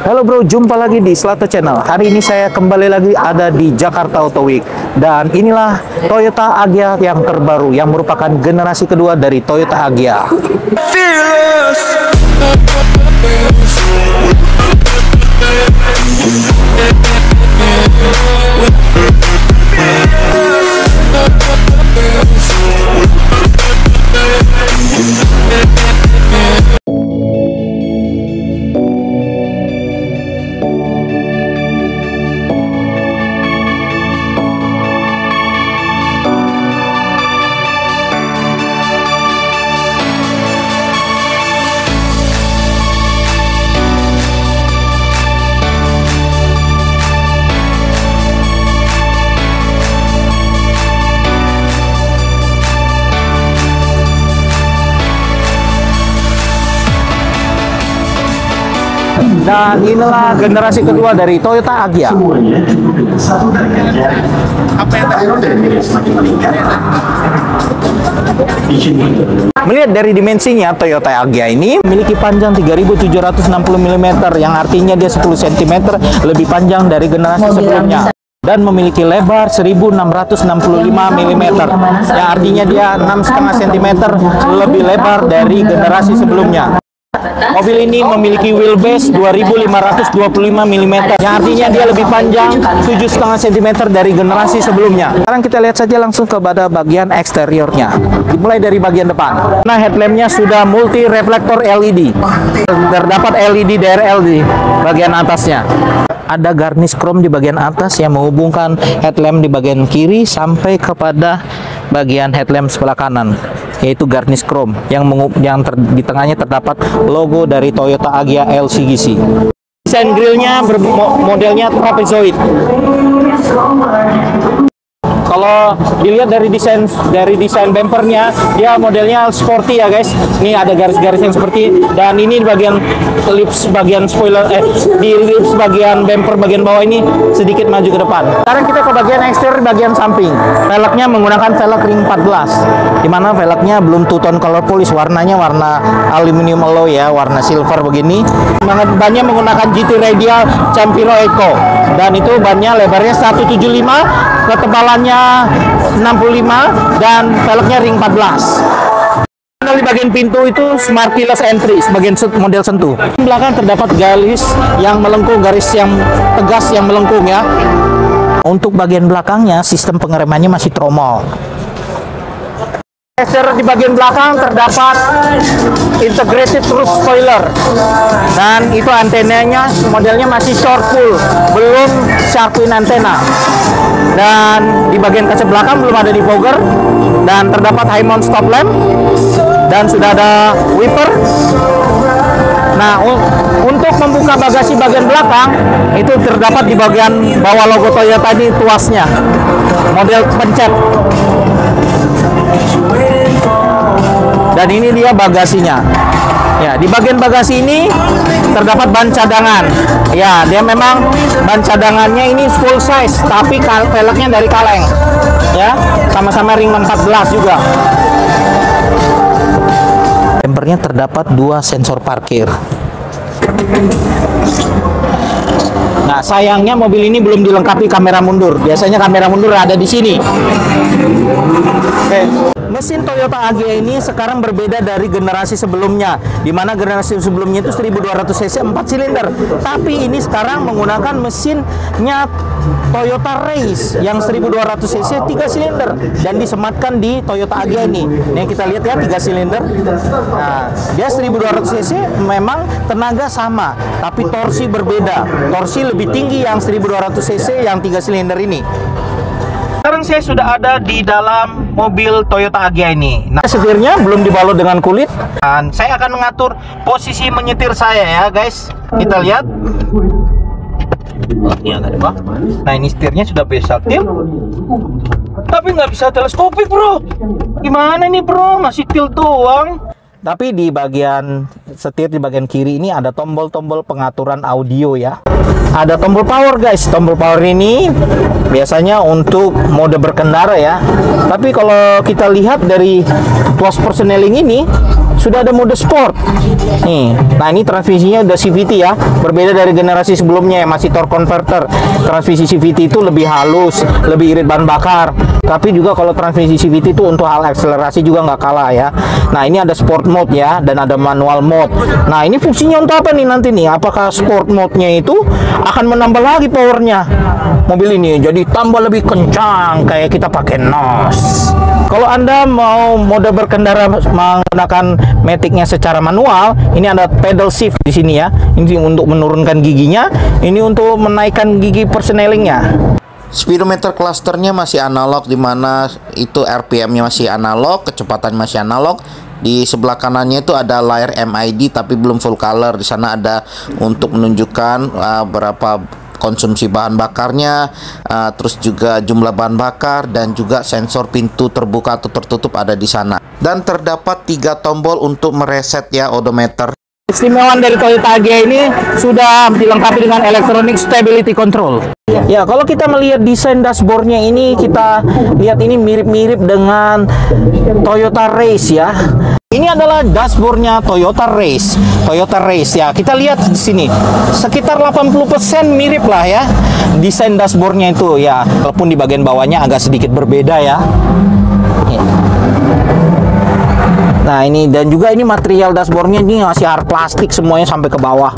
Halo bro, jumpa lagi di Slato Channel. Hari ini saya kembali lagi ada di Jakarta Auto Week. Dan inilah Toyota Agya yang terbaru, yang merupakan generasi kedua dari Toyota Agya. Dan inilah generasi kedua dari Toyota Agya. Melihat dari dimensinya, Toyota Agya ini memiliki panjang 3760 mm, yang artinya dia 10 cm lebih panjang dari generasi sebelumnya. Dan memiliki lebar 1665 mm, yang artinya dia 6,5 cm lebih lebar dari generasi sebelumnya. Mobil ini memiliki wheelbase 2525 mm, yang artinya dia lebih panjang 7,5 cm dari generasi sebelumnya. Sekarang kita lihat saja langsung kepada bagian eksteriornya. Dimulai dari bagian depan. Nah, headlampnya sudah multi reflektor LED. Terdapat LED DRL di bagian atasnya. Ada garnish chrome di bagian atas yang menghubungkan headlamp di bagian kiri sampai kepada bagian headlamp sebelah kanan, yaitu garnish chrome yang di tengahnya terdapat logo dari Toyota Agya LCGC. Desain grillnya modelnya trapezoid. Kalau dilihat dari desain bumpernya, dia modelnya sporty ya guys. Ini ada garis-garis yang seperti, dan ini di bagian lips bagian spoiler di lips bagian bumper bagian bawah ini sedikit maju ke depan. Sekarang kita ke bagian eksterior, bagian samping. Velgnya menggunakan velg ring 14, dimana velgnya belum two-tone color polish, warnanya warna aluminium alloy ya, warna silver begini. Bannya menggunakan GT Radial Campiro Eco, dan itu bannya lebarnya 175, ketebalannya 65, dan velgnya ring 14. Di bagian pintu itu smart keyless entry sebagian model sentuh. Di belakang terdapat garis yang melengkung, garis yang tegas yang melengkung ya. Untuk bagian belakangnya sistem pengeremannya masih tromol. Di bagian belakang terdapat integrated roof spoiler, dan itu antenanya modelnya masih short pull, belum shark fin antena. Dan di bagian kaca belakang belum ada defogger, dan terdapat high mount stop lamp, dan sudah ada wiper. Nah, untuk membuka bagasi bagian belakang itu terdapat di bagian bawah logo Toyota ini tuasnya, model pencet. Dan ini dia bagasinya. Ya, di bagian bagasi ini terdapat ban cadangan. Ya, dia memang ban cadangannya ini full size, tapi velgnya dari kaleng. Ya, sama-sama ring 14 juga. Bumpernya terdapat 2 sensor parkir. Nah, sayangnya mobil ini belum dilengkapi kamera mundur. Biasanya kamera mundur ada di sini. Oke. Mesin Toyota Agya ini sekarang berbeda dari generasi sebelumnya, di mana generasi sebelumnya itu 1200 cc 4 silinder. Tapi ini sekarang menggunakan mesinnya Toyota Race yang 1200 cc 3 silinder, dan disematkan di Toyota Agya ini. Ini kita lihat ya, 3 silinder. Nah, dia 1200 cc memang tenaga sama, tapi torsi berbeda. Torsi lebih tinggi yang 1200 cc yang 3 silinder ini. Sekarang saya sudah ada di dalam mobil Toyota Agya ini. Nah, setirnya belum dibalut dengan kulit, dan saya akan mengatur posisi menyetir saya ya guys. Kita lihat. Nah, ini setirnya sudah bisa tilt, tapi nggak bisa teleskopik bro. Gimana nih bro, masih tilt doang. Tapi di bagian setir di bagian kiri ini ada tombol-tombol pengaturan audio ya. Ada tombol power guys. Tombol power ini biasanya untuk mode berkendara ya. Tapi kalau kita lihat dari tuas persneling ini sudah ada mode sport. Nih, nah ini transmisinya udah CVT ya, berbeda dari generasi sebelumnya yang masih torque converter. Transmisi CVT itu lebih halus, lebih irit bahan bakar. Tapi juga kalau transmisi CVT itu untuk hal akselerasi juga nggak kalah ya. Nah ini ada sport mode ya, dan ada manual mode. Nah ini fungsinya untuk apa nih nanti nih? Apakah sport mode-nya itu akan menambah lagi powernya mobil ini, jadi tambah lebih kencang kayak kita pakai NOS. Kalau Anda mau mode berkendara menggunakan Matic-nya secara manual, ini ada pedal shift di sini ya. Ini untuk menurunkan giginya, ini untuk menaikkan gigi persnelingnya. Speedometer clusternya masih analog, dimana itu RPM-nya masih analog, kecepatan masih analog. Di sebelah kanannya itu ada layar MID tapi belum full color. Di sana ada untuk menunjukkan berapa konsumsi bahan bakarnya, terus juga jumlah bahan bakar, dan juga sensor pintu terbuka atau tertutup ada di sana. Dan terdapat 3 tombol untuk mereset ya odometer. Istimewaan dari Toyota Agya ini sudah dilengkapi dengan electronic stability control. Ya, kalau kita melihat desain dashboardnya ini, kita lihat ini mirip-mirip dengan Toyota Race ya. Ini adalah dashboardnya Toyota Race. Toyota Race ya. Kita lihat di sini, sekitar 80% mirip lah ya desain dashboardnya itu ya. Walaupun di bagian bawahnya agak sedikit berbeda ya. Nah ini, dan juga ini material dashboardnya ini masih hard plastik semuanya sampai ke bawah.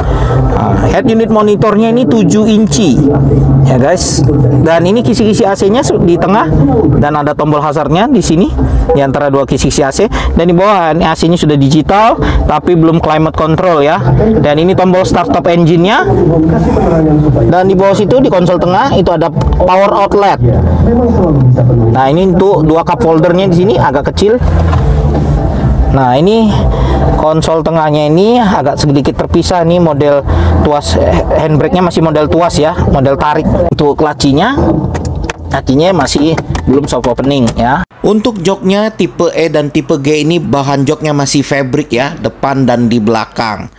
Head unit monitornya ini 7 inci ya guys, dan ini kisi-kisi AC-nya di tengah, dan ada tombol hazardnya di sini di antara 2 kisi-kisi AC, dan di bawah ini AC-nya sudah digital tapi belum climate control ya. Dan ini tombol start stop engine-nya, dan di bawah situ di konsol tengah itu ada power outlet. Nah ini untuk 2 cup holdernya di sini agak kecil. Nah ini konsol tengahnya ini agak sedikit terpisah nih, model tuas, handbrake-nya masih model tuas ya, model tarik. Untuk lacinya masih belum soft opening ya. Untuk joknya tipe E dan tipe G ini bahan joknya masih fabric ya, depan dan di belakang.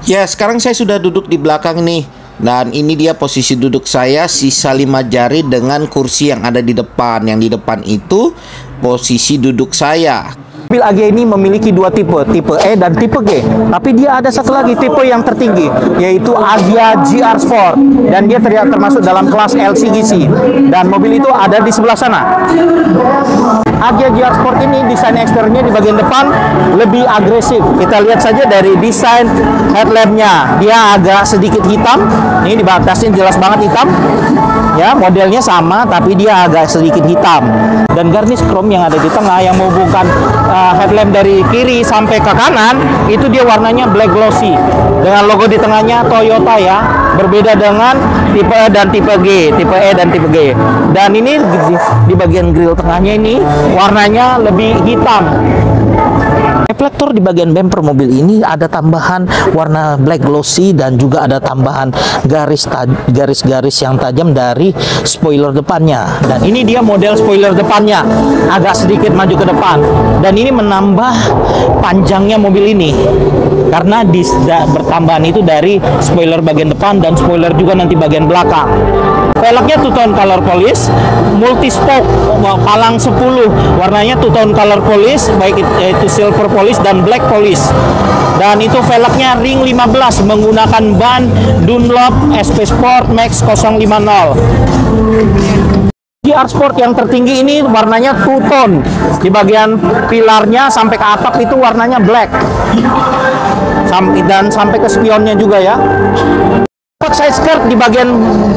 Ya sekarang saya sudah duduk di belakang nih, dan ini dia posisi duduk saya, sisa 5 jari dengan kursi yang ada di depan. Yang di depan itu posisi duduk saya. Mobil Agya ini memiliki 2 tipe E dan tipe G. Tapi dia ada satu lagi tipe yang tertinggi, yaitu Agya GR Sport, dan dia termasuk dalam kelas LCGC. Dan mobil itu ada di sebelah sana. Agya GR Sport ini desain eksteriornya di bagian depan lebih agresif. Kita lihat saja dari desain headlamp-nya, dia agak sedikit hitam. Ini di batasnya jelas banget hitam. Ya, modelnya sama tapi dia agak sedikit hitam. Dan garnish chrome yang ada di tengah yang menghubungkan headlamp dari kiri sampai ke kanan itu dia warnanya black glossy dengan logo di tengahnya Toyota ya, berbeda dengan tipe E dan tipe G, tipe E dan tipe G. Dan ini di bagian grill tengahnya ini warnanya lebih hitam. Reflektor di bagian bumper mobil ini ada tambahan warna black glossy, dan juga ada tambahan garis-garis yang tajam dari spoiler depannya. Dan ini dia model spoiler depannya, agak sedikit maju ke depan, dan ini menambah panjangnya mobil ini karena bertambahan itu dari spoiler bagian depan dan spoiler juga nanti bagian belakang. Velgnya two-tone color polish, multi spoke, palang 10, warnanya two-tone color polish, baik itu silver polish dan black polish. Dan itu velgnya ring 15 menggunakan ban Dunlop SP Sport Max 050. GR Sport yang tertinggi ini warnanya two-tone, di bagian pilarnya sampai ke atap itu warnanya black, dan sampai ke spionnya juga ya. Side skirt di bagian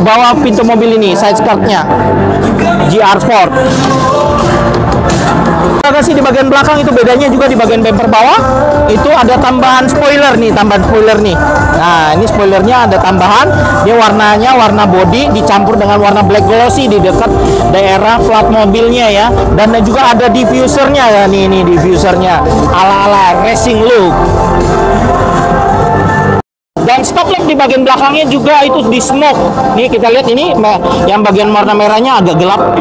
bawah pintu mobil ini, side skirtnya GR Sport. Bagasi di bagian belakang itu bedanya juga di bagian bumper bawah itu ada tambahan spoiler nih, Nah ini spoilernya ada tambahan, dia warnanya warna body dicampur dengan warna black glossy di dekat daerah plat mobilnya ya. Dan juga ada diffusernya ya, nih diffusernya ala-ala racing look. Dan stop lamp di bagian belakangnya juga itu di smoke. Nih kita lihat ini yang bagian warna merahnya agak gelap.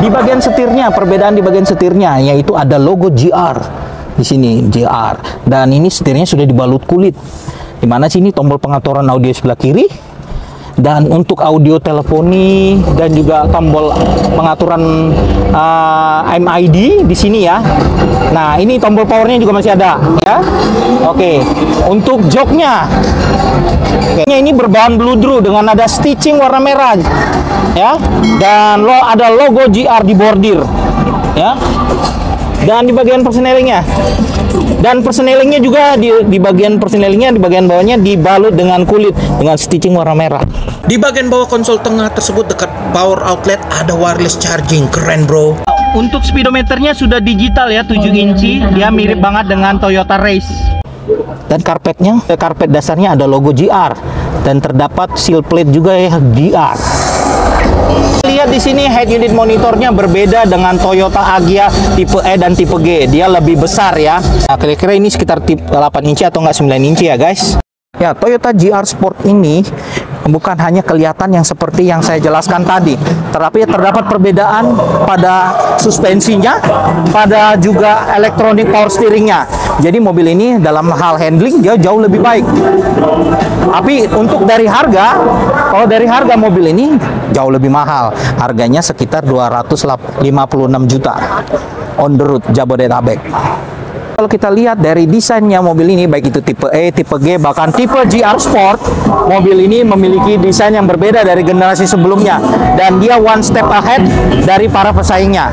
Di bagian setirnya, perbedaan di bagian setirnya yaitu ada logo GR di sini, GR. Dan ini setirnya sudah dibalut kulit. Di mana sini tombol pengaturan audio sebelah kiri, Dan untuk audio teleponi dan juga tombol pengaturan MID di sini ya. Nah, ini tombol powernya juga masih ada ya. Oke. Untuk joknya, ini berbahan bludru dengan ada stitching warna merah ya. Dan ada logo GR di bordir ya. Dan di bagian persnelingnya, dan persnelingnya juga di bagian persnelingnya, di bagian bawahnya dibalut dengan kulit dengan stitching warna merah. Di bagian bawah konsol tengah tersebut dekat power outlet ada wireless charging. Keren bro. Untuk speedometernya sudah digital ya, 7 inci. Dia mirip banget dengan Toyota Race. Dan karpetnya, karpet dasarnya ada logo GR dan terdapat seal plate juga ya, GR. Lihat di sini head unit monitornya berbeda dengan Toyota Agya tipe E dan tipe G. Dia lebih besar ya. Nah, kira-kira ini sekitar tipe 8 inci atau enggak 9 inci ya guys. Ya, Toyota GR Sport ini bukan hanya kelihatan yang seperti yang saya jelaskan tadi, tetapi terdapat perbedaan pada suspensinya, pada juga elektronik power steeringnya. Jadi mobil ini dalam hal handling dia jauh lebih baik. Tapi untuk dari harga, kalau dari harga mobil ini jauh lebih mahal. Harganya sekitar 256 juta on the road Jabodetabek. Kalau kita lihat dari desainnya mobil ini, baik itu tipe E, tipe G, bahkan tipe GR Sport, mobil ini memiliki desain yang berbeda dari generasi sebelumnya, dan dia one step ahead dari para pesaingnya.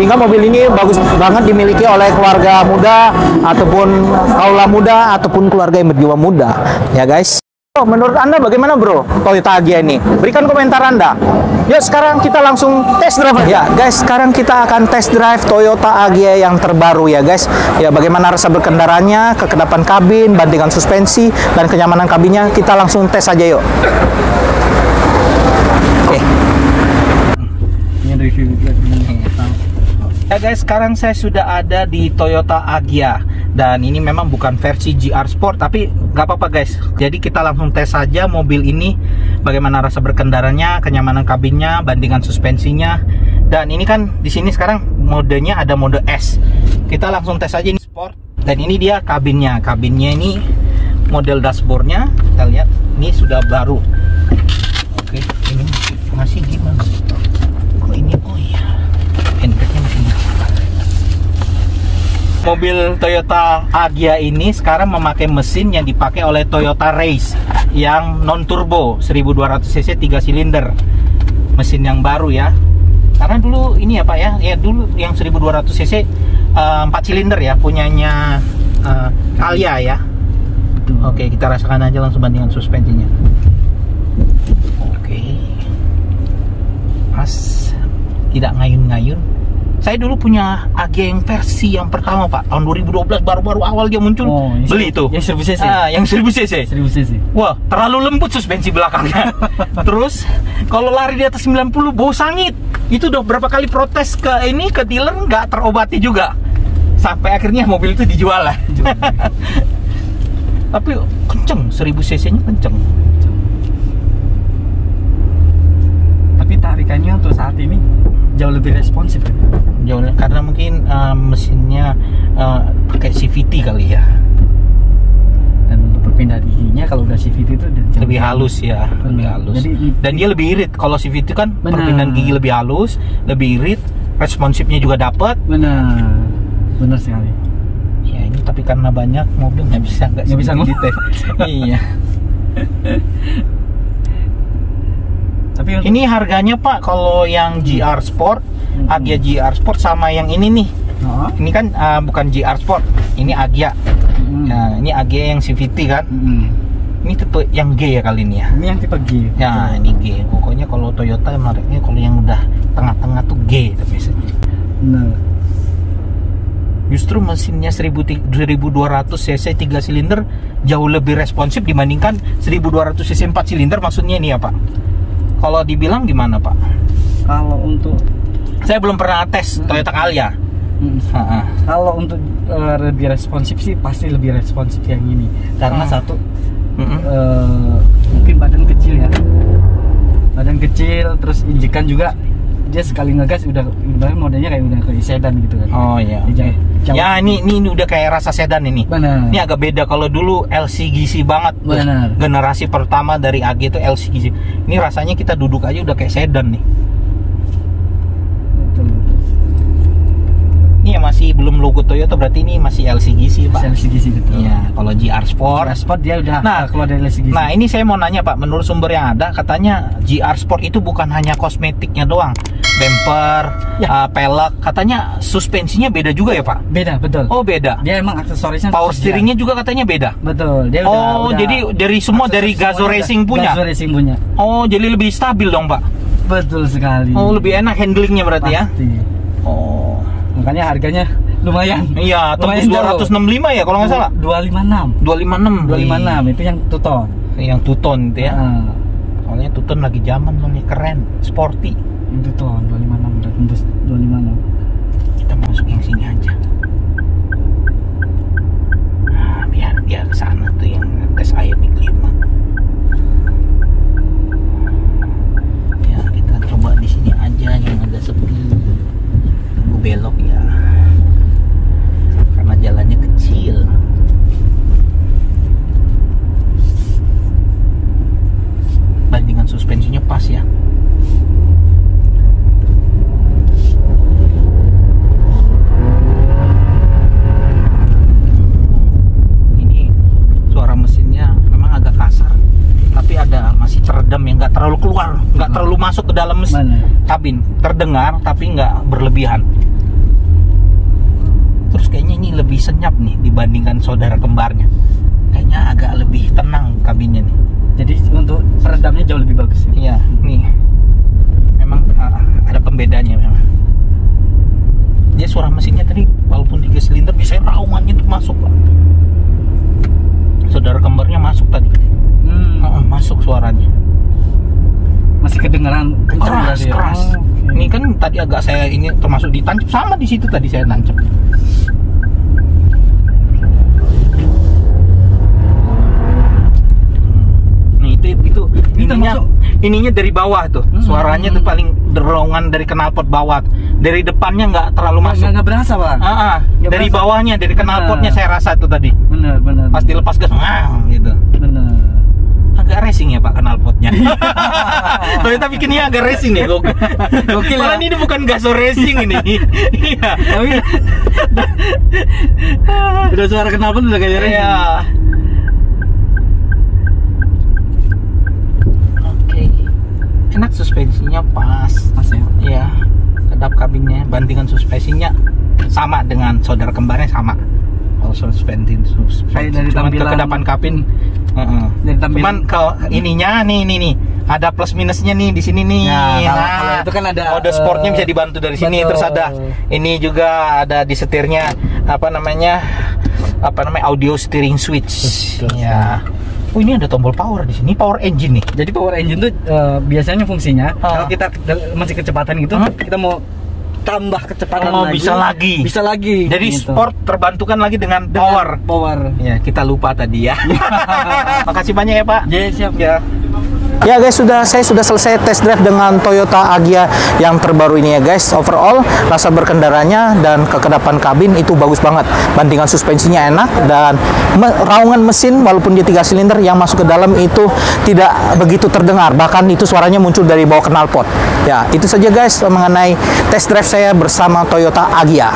Hingga mobil ini bagus banget dimiliki oleh keluarga muda ataupun kaula muda ataupun keluarga yang berjiwa muda ya guys. Menurut Anda bagaimana bro Toyota Agya ini? Berikan komentar Anda. Yuk sekarang kita langsung test drive ya guys. Sekarang kita akan test drive Toyota Agya yang terbaru ya guys. Ya, bagaimana rasa berkendaranya, kekedapan kabin, bandingan suspensi dan kenyamanan kabinnya, kita langsung tes aja yuk. Oke. Ya guys, sekarang saya sudah ada di Toyota Agya. Dan ini memang bukan versi GR Sport, tapi nggak apa-apa guys. Jadi kita langsung tes saja mobil ini, bagaimana rasa berkendaranya, kenyamanan kabinnya, bandingan suspensinya. Dan ini kan di sini sekarang modenya ada mode S. Kita langsung tes aja ini Sport. Dan ini dia kabinnya. Kabinnya ini model dashboardnya, kita lihat ini sudah baru. Oke, ini masih gimana? Kok ini? Oh iya, handbrake-nya masih gimana? Mobil Toyota Agya ini sekarang memakai mesin yang dipakai oleh Toyota Race yang non turbo 1200 cc 3 silinder, mesin yang baru ya. Karena dulu ini ya Pak ya, dulu yang 1200 cc 4 silinder ya, punyanya Agya ya. Oke, kita rasakan aja langsung bandingan suspensinya. Oke, pas, tidak ngayun-ngayun. Saya dulu punya Agya yang versi yang pertama Pak, tahun 2012, baru-baru awal dia muncul. Beli itu yang 1000 cc. Yang 1000 cc. 1000 cc. Wah, terlalu lembut suspensi belakangnya. Terus kalau lari di atas 90 bau sangit. Itu udah berapa kali protes ke dealer, nggak terobati juga. Sampai akhirnya mobil itu dijual lah. Tapi kenceng, 1000 cc-nya kenceng. Tapi tarikannya untuk saat ini jauh lebih responsif kan? Jauh, karena mungkin mesinnya pakai CVT kali ya. Dan untuk perpindahan giginya kalau udah CVT itu lebih halus ya, lebih halus. Jadi, dan dia lebih irit. Kalau CVT kan perpindahan gigi lebih halus, lebih irit, responsifnya juga dapat. Benar sekali. Ya ini tapi karena banyak mobil nggak bisa dites. Iya. Tapi ini harganya Pak, kalau yang GR Sport, Agya GR Sport sama yang ini nih. Ini kan bukan GR Sport, ini Agya. Nah, ini Agya yang CVT kan. Ini tipe yang G ya kali ini ya. Ini yang tipe G. Ya, ini G. Pokoknya kalau Toyota mereknya kalau yang udah tengah-tengah tuh G biasanya. Nah. Justru mesinnya 1200 cc 3 silinder jauh lebih responsif dibandingkan 1200 cc 4 silinder, maksudnya ini ya Pak. Kalau dibilang gimana Pak? Kalau untuk, saya belum pernah tes Toyota Agya. Kalau untuk lebih responsif sih pasti lebih responsif yang ini. Karena satu, mungkin badan kecil ya. Badan kecil, terus injekan juga dia sekali ngegas udah ibarat modelnya kayak udah kayak sedan gitu kan. Oh iya. Dia jauh. Ya ini udah kayak rasa sedan ini. Benar. Ini agak beda, kalau dulu LCGC banget tuh. Benar. Generasi pertama dari AG itu LCGC. Ini rasanya kita duduk aja udah kayak sedan nih. Betul. Ini yang masih belum logo Toyota, berarti ini masih LCGC, Pak. LCGC gitu. Iya, kalau GR Sport. GR Sport dia udah Nah, keluar dari LCGC. Nah, ini saya mau nanya, Pak, menurut sumber yang ada katanya GR Sport itu bukan hanya kosmetiknya doang. Bumper, pelek, katanya suspensinya beda juga ya, Pak? Beda, betul. Oh, beda. Dia emang aksesorisnya Power khusus steeringnya juga katanya beda. betul. Dia Oh, jadi dari semua dari Gazoo Racing punya. Gazoo Racing punya. Oh, jadi lebih stabil dong, Pak. Betul sekali. Oh, lebih enak handlingnya berarti ya. Pasti. Oh. Makanya harganya lumayan. Iya, tembus Lumayan jauh. 265 ya kalau nggak salah. 256. 256. 256 itu yang tuton. Yang two-tone itu ya. Nah, Soalnya two-tone lagi zaman soalnya keren, sporty. yang tuton 256 udah tembus 256. Kita masuk yang sini aja. Nah, biar dia ke sana tuh yang tes air nih kelima. Ya, kita coba di sini aja yang agak sepi. Tunggu belok ya. Karena jalannya kecil. Bandingan suspensinya pas ya. Ini suara mesinnya memang agak kasar, tapi ada masih teredam yang nggak terlalu keluar, nggak terlalu masuk ke dalam mesin. Mana? Kabin terdengar tapi nggak berlebihan. Terus kayaknya ini lebih senyap nih dibandingkan saudara kembarnya. Kayaknya agak lebih tenang kabinnya nih. Jadi untuk peredamnya jauh lebih bagus ya. Iya, nih memang ada pembedanya memang. Dia suara mesinnya tadi walaupun 3 silinder bisa raungannya itu masuk, Pak. Saudara kembarnya masuk tadi. Masuk suaranya. Masih kedengaran kencang Keras, berarti ya? keras. Oh, oke. Ini kan tadi agak saya ini termasuk ditancap sama di situ tadi saya tancap. Itu ininya dari bawah tuh. Suaranya tuh paling derongan dari knalpot bawah. Dari depannya nggak terlalu masuk. Nggak berasa, Pak. Nggak Dari berasa. bawahnya, dari knalpotnya Benar. saya rasa tuh tadi. Benar. Pas dilepas gas, gitu. Benar. Agak racing ya, Pak, knalpotnya. Toyota bikinnya agak racing ya, gokil. ya. Malah ini bukan Gazoo Racing ini. Iya. Tapi udah suara knalpot udah kayak racing. Iya. Oke. Enak, suspensinya pas. Mas ya. Iya. Kedap kabinnya, bandingan suspensinya sama dengan saudara kembarnya sama. Oh, suspensi. Kayak dari Cuman tampilan- kekedapan kabin. Dari tampilan- Cuman kalau ininya nih ada plus minusnya nih di sini nih. Ya, kalau itu kan ada, mode sportnya bisa dibantu dari sini. betul. Terus ada ini juga ada di setirnya apa namanya audio steering switch. Betul. Ya. Oh, ini ada tombol power di sini, power engine nih. Jadi power engine tuh biasanya fungsinya kalau kita masih kecepatan gitu, kita mau tambah kecepatan lagi. Bisa lagi. Jadi gitu. sport terbantukan lagi dengan power. Power. Ya, kita lupa tadi ya. Makasih banyak ya, Pak. Ya, siap. Ya. Ya guys, saya sudah selesai test drive dengan Toyota Agya yang terbaru ini ya guys. Overall, rasa berkendaranya dan kekedapan kabin itu bagus banget. Bandingan suspensinya enak dan raungan mesin walaupun dia 3 silinder yang masuk ke dalam itu tidak begitu terdengar. Bahkan itu suaranya muncul dari bawah knalpot. Ya, itu saja guys mengenai test drive saya bersama Toyota Agya.